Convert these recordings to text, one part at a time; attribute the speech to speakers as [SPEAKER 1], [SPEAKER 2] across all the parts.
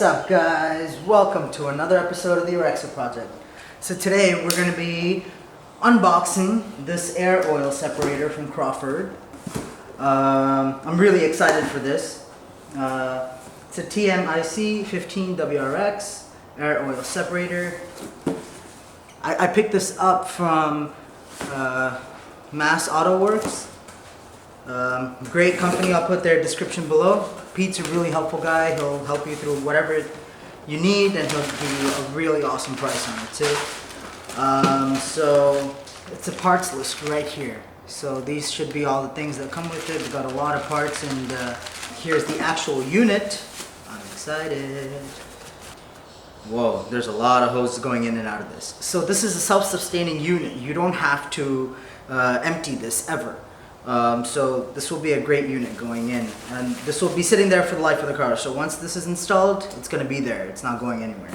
[SPEAKER 1] What's up, guys? Welcome to another episode of the AwRxA project. So today we're going to be unboxing this air oil separator from Crawford. I'm really excited for this. It's a TMIC 15 WRX air oil separator. I picked this up from Mass Auto Werks. Great company. I'll put their description below. Pete's a really helpful guy. He'll help you through whatever you need, and he'll give you a really awesome price on it too. So it's a parts list right here. So these should be all the things that come with it. We've got a lot of parts, and here's the actual unit. I'm excited. Whoa, there's a lot of hoses going in and out of this. So this is a self-sustaining unit. You don't have to empty this ever. So this will be a great unit going in, and this will be sitting there for the life of the car. So once this is installed, it's going to be there. It's not going anywhere.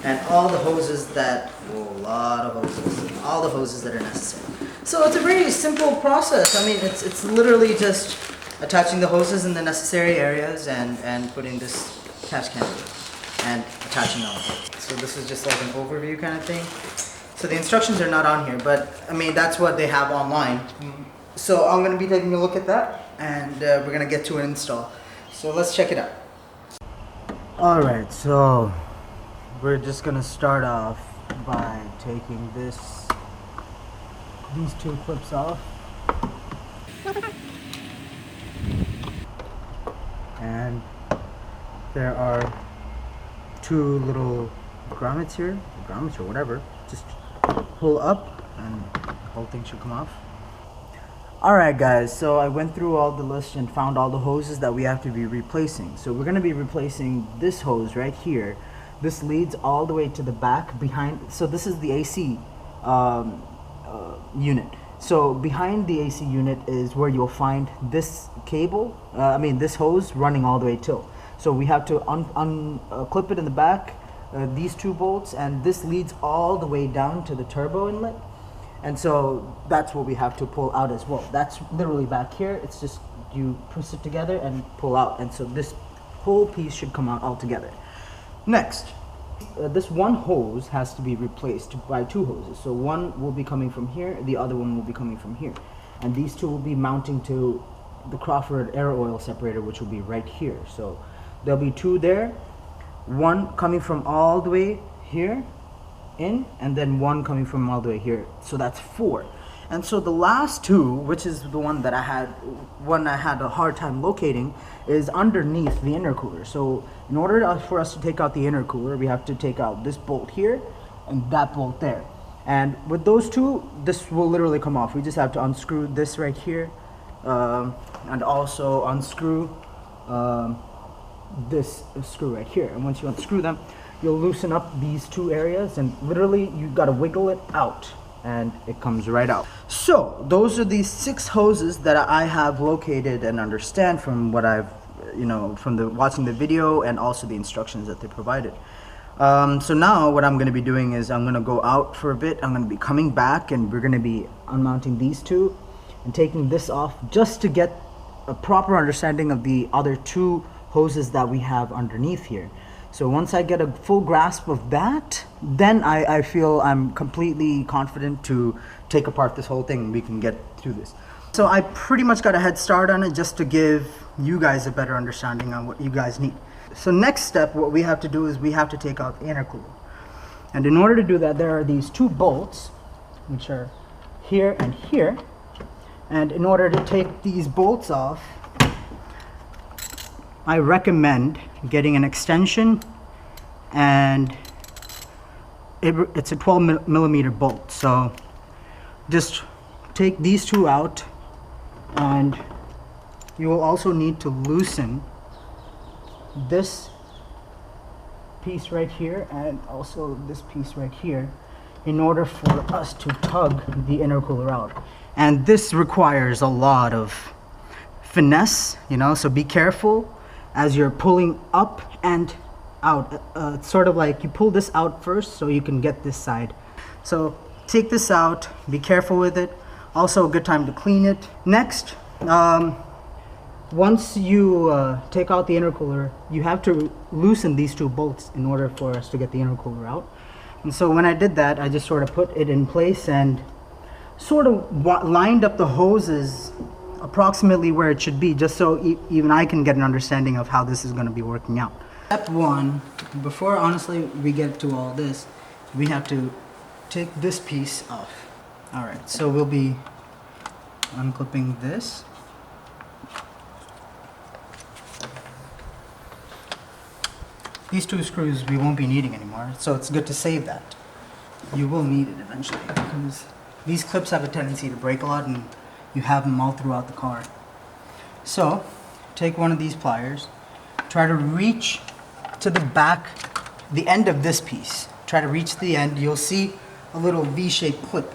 [SPEAKER 1] And all the hoses that, all the hoses that are necessary. So it's a very simple process. I mean, it's literally just attaching the hoses in the necessary areas and putting this catch can and attaching them. So this is just like an overview kind of thing. So the instructions are not on here, but I mean, that's what they have online. So I'm going to be taking a look at that, and we're going to get to an install. So let's check it out. Alright, so we're just going to start off by taking these two clips off. And there are two little grommets here, grommets or whatever. Just pull up and the whole thing should come off. Alright guys, so I went through all the list and found all the hoses that we have to be replacing. So we're going to be replacing this hose right here. This leads all the way to the back behind. So this is the AC unit. So behind the AC unit is where you'll find this cable, this hose running all the way till. So we have to clip it in the back, these two bolts, and this leads all the way down to the turbo inlet. And so that's what we have to pull out as well. That's literally back here. It's just you press it together and pull out. And so this whole piece should come out all together. Next, this one hose has to be replaced by two hoses. So one will be coming from here, the other one will be coming from here. And these two will be mounting to the Crawford Air Oil Separator, which will be right here. So there'll be two there, one coming from all the way here in, and then one coming from all the way here. So that's four. And so the last two, which is the one that I had a hard time locating, is underneath the intercooler. So in order for us to take out the intercooler, we have to take out this bolt here and that bolt there. And with those two, this will literally come off. We just have to unscrew this right here, and also unscrew this screw right here. And once you unscrew them, you'll loosen up these two areas, and literally you gotta wiggle it out and it comes right out. So those are the 6 hoses that I have located and understand from what I've, from watching the video and also the instructions that they provided. So now what I'm gonna be doing is I'm gonna go out for a bit. I'm gonna be coming back, and we're gonna be unmounting these two and taking this off just to get a proper understanding of the other 2 hoses that we have underneath here. So once I get a full grasp of that, then I feel I'm completely confident to take apart this whole thing and we can get through this. So I pretty much got a head start on it just to give you guys a better understanding on what you guys need. So next step, what we have to do is we have to take out the intercooler. And in order to do that, there are these 2 bolts, which are here and here. And in order to take these bolts off, I recommend getting an extension, and it's a 12 millimeter bolt. So just take these 2 out, and you will also need to loosen this piece right here and also this piece right here in order for us to tug the intercooler out. And this requires a lot of finesse, so be careful as you're pulling up and out. It's sort of like you pull this out first so you can get this side. So take this out, be careful with it. Also a good time to clean it. Next, once you take out the intercooler, you have to loosen these two bolts in order for us to get the intercooler out. And so when I did that, I just sort of put it in place and sort of lined up the hoses approximately where it should be, just so even I can get an understanding of how this is going to be working out. Step one, before honestly we get to all this, we have to take this piece off. Alright, so we'll be unclipping this. These two screws we won't be needing anymore, so it's good to save that. You will need it eventually, because these clips have a tendency to break a lot and you have them all throughout the car. So, take one of these pliers, try to reach to the back, the end of this piece. Try to reach the end, you'll see a little V-shaped clip.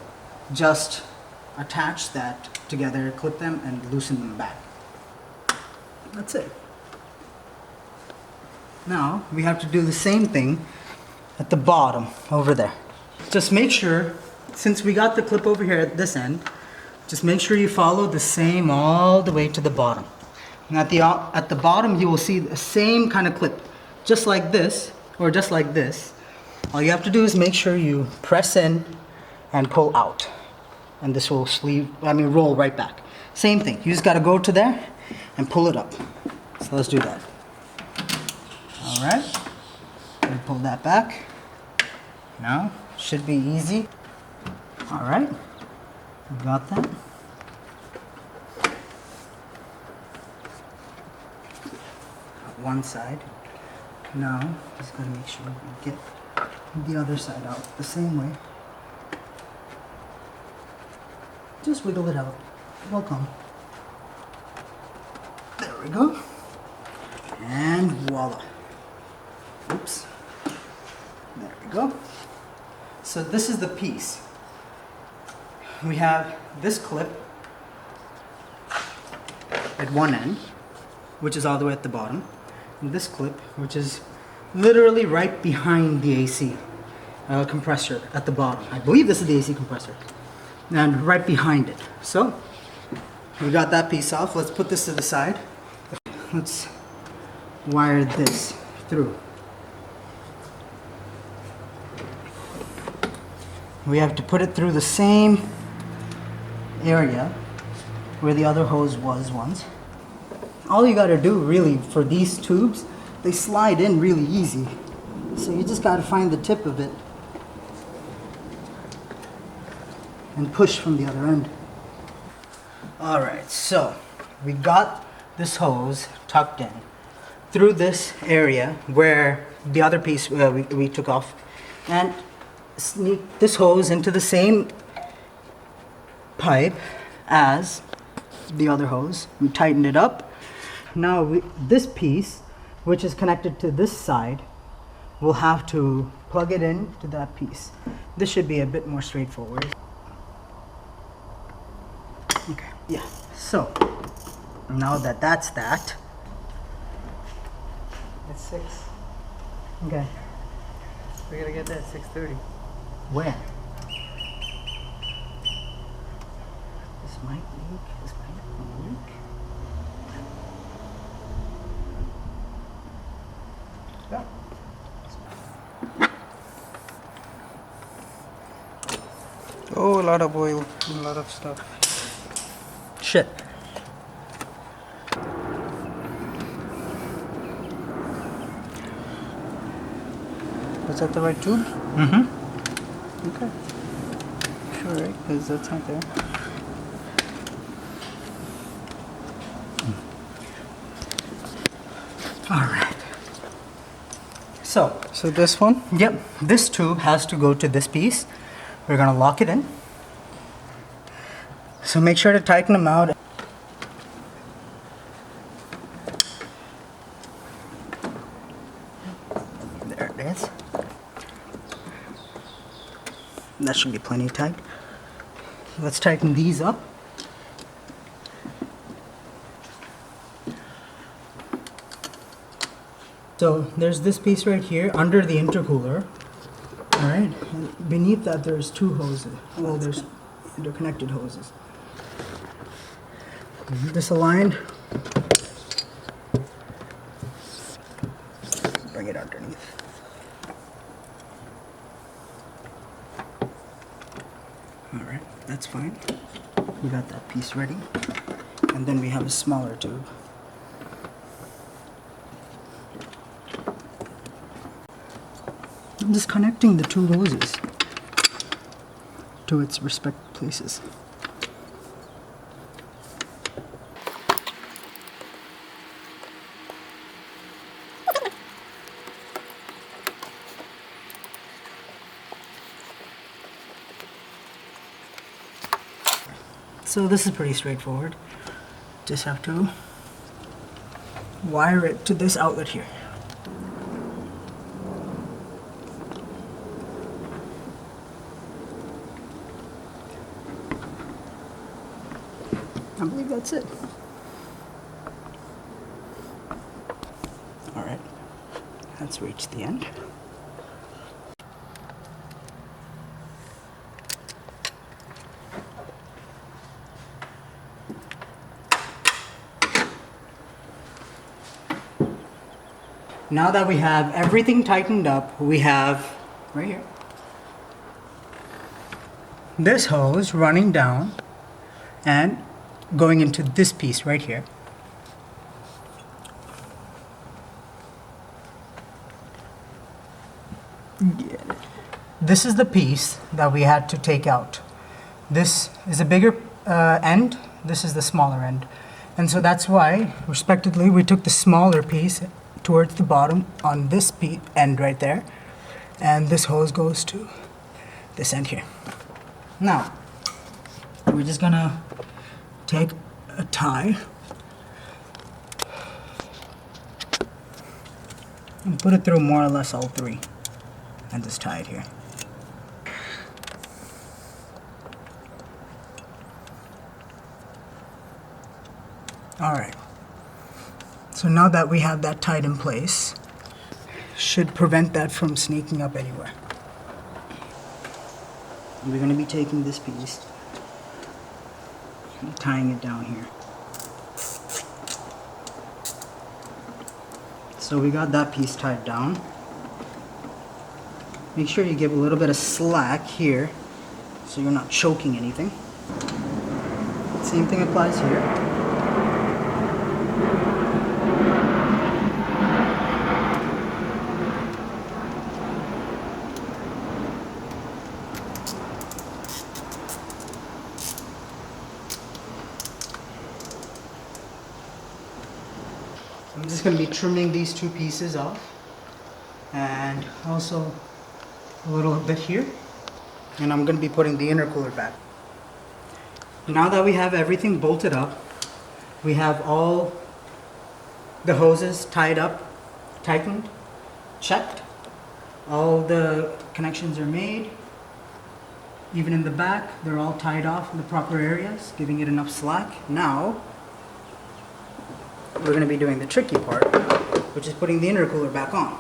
[SPEAKER 1] Just attach that together, clip them, and loosen them back. That's it. Now, we have to do the same thing at the bottom, over there. Just make sure, since we got the clip over here at this end, just make sure you follow the same all the way to the bottom. And at the bottom, you will see the same kind of clip, just like this, or just like this. All you have to do is make sure you press in and pull out. And this will roll right back. Same thing, you just gotta go to there and pull it up. So let's do that. All right, we pull that back. Now, should be easy. All right, we got that. One side. Now, just gotta make sure we get the other side out the same way. Just wiggle it out. It'll come. There we go. And voila. Oops. There we go. So this is the piece. We have this clip at one end, which is all the way at the bottom, and this clip, which is literally right behind the AC compressor at the bottom. I believe this is the AC compressor. And right behind it. So, we got that piece off. Let's put this to the side. Let's wire this through. We have to put it through the same area where the other hose was once. All you gotta do really for these tubes, they slide in really easy. So you just gotta find the tip of it and push from the other end. Alright, so we got this hose tucked in through this area where the other piece we took off, and sneak this hose into the same pipe as the other hose. We tightened it up. Now this piece, which is connected to this side, we'll have to plug it in to that piece. This should be a bit more straightforward. Okay, yeah, so now that's that. It's 6. Okay. We gotta get that at 6:30. Where? This might leak. This might leak. Yeah. Oh, a lot of oil, a lot of stuff. Shit. Was that the right tube? Mm-hmm. Okay. Sure, right? Because that's not there. Alright. So this one? Yep. This tube has to go to this piece. We're going to lock it in. So make sure to tighten them out. There it is. That should be plenty tight. Let's tighten these up. So there's this piece right here under the intercooler. Alright, beneath that there's 2 hoses. Well, there's interconnected hoses. This aligned. it underneath. Alright, that's fine. We got that piece ready. And then we have a smaller tube. I'm just connecting the two hoses to its respective places. So this is pretty straightforward. Just have to wire it to this outlet here. I believe that's it. All right, let's reach the end. Now that we have everything tightened up, we have right here this hose running down and going into this piece right here. This is the piece that we had to take out. This is a bigger end, this is the smaller end. And so that's why, respectively, we took the smaller piece towards the bottom on this end right there, and this hose goes to this end here. Now, we're just gonna take a tie and put it through more or less all three and just tie it here. Alright, so now that we have that tied in place, should prevent that from sneaking up anywhere. And we're going to be taking this piece and tying it down here. So we got that piece tied down. Make sure you give a little bit of slack here so you're not choking anything. Same thing applies here. I'm just going to be trimming these two pieces off, and also a little bit here, and I'm going to be putting the intercooler back. Now that we have everything bolted up, we have all the hoses tied up, tightened, checked, all the connections are made, even in the back they're all tied off in the proper areas, giving it enough slack. Now we're going to be doing the tricky part, which is putting the intercooler back on,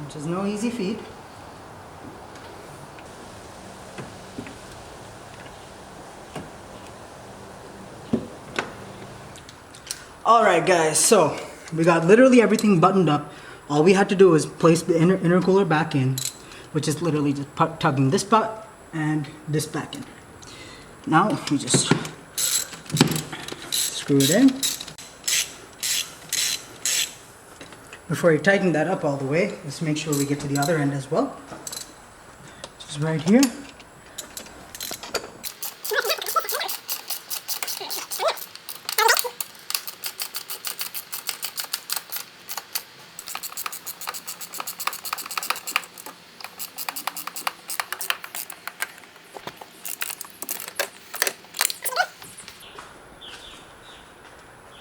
[SPEAKER 1] which is no easy feat. Alright guys, so we got literally everything buttoned up. All we had to do was place the intercooler back in, which is literally just tugging this butt and this back in. Now we just screw it in. Before you tighten that up all the way, let's make sure we get to the other end as well. Just right here.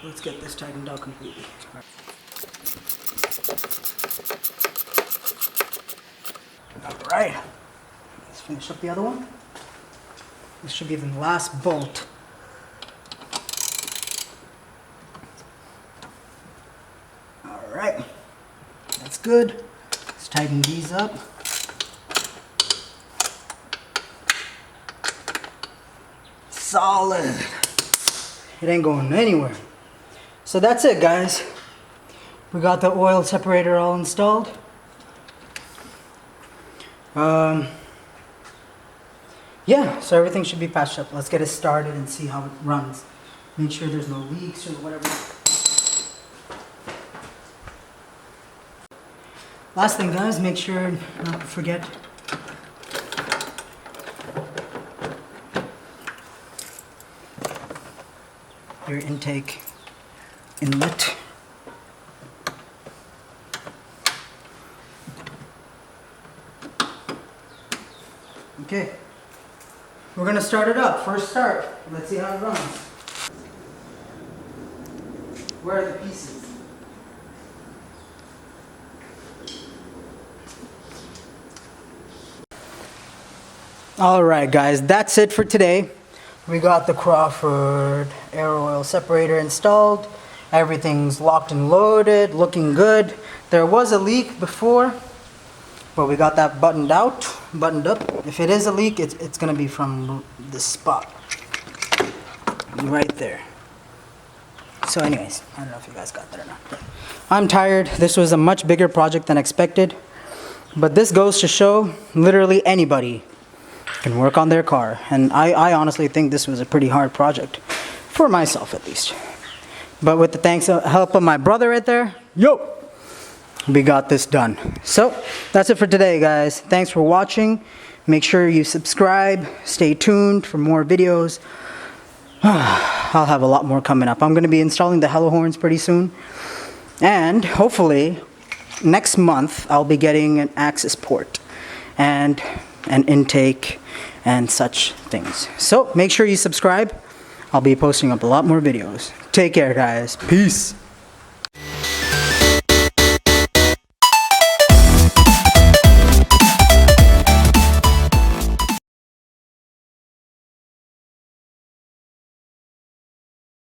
[SPEAKER 1] Let's get this tightened out completely. Alright, let's finish up the other one. This should be the last bolt. Alright, that's good. Let's tighten these up. Solid. It ain't going anywhere. So that's it, guys. We got the oil separator all installed. Yeah, so everything should be patched up. Let's get it started and see how it runs. Make sure there's no leaks or whatever. Last thing, guys, make sure not to forget your intake inlet. Okay, we're gonna start it up. First start. Let's see how it runs. Where are the pieces? Alright guys, that's it for today. We got the Crawford Air Oil Separator installed. Everything's locked and loaded, looking good. There was a leak before, but we got that buttoned up. If it is a leak, it's gonna be from this spot. Right there. So anyways, I don't know if you guys got that or not. I'm tired. This was a much bigger project than expected. But this goes to show literally anybody can work on their car. And I honestly think this was a pretty hard project. For myself at least. But with the help of my brother right there, we got this done. So that's it for today, guys. Thanks for watching. Make sure you subscribe. Stay tuned for more videos. I'll have a lot more coming up. I'm going to be installing the hello horns pretty soon. And hopefully next month I'll be getting an access port and an intake and such things. So make sure you subscribe. I'll be posting up a lot more videos. Take care, guys. Peace.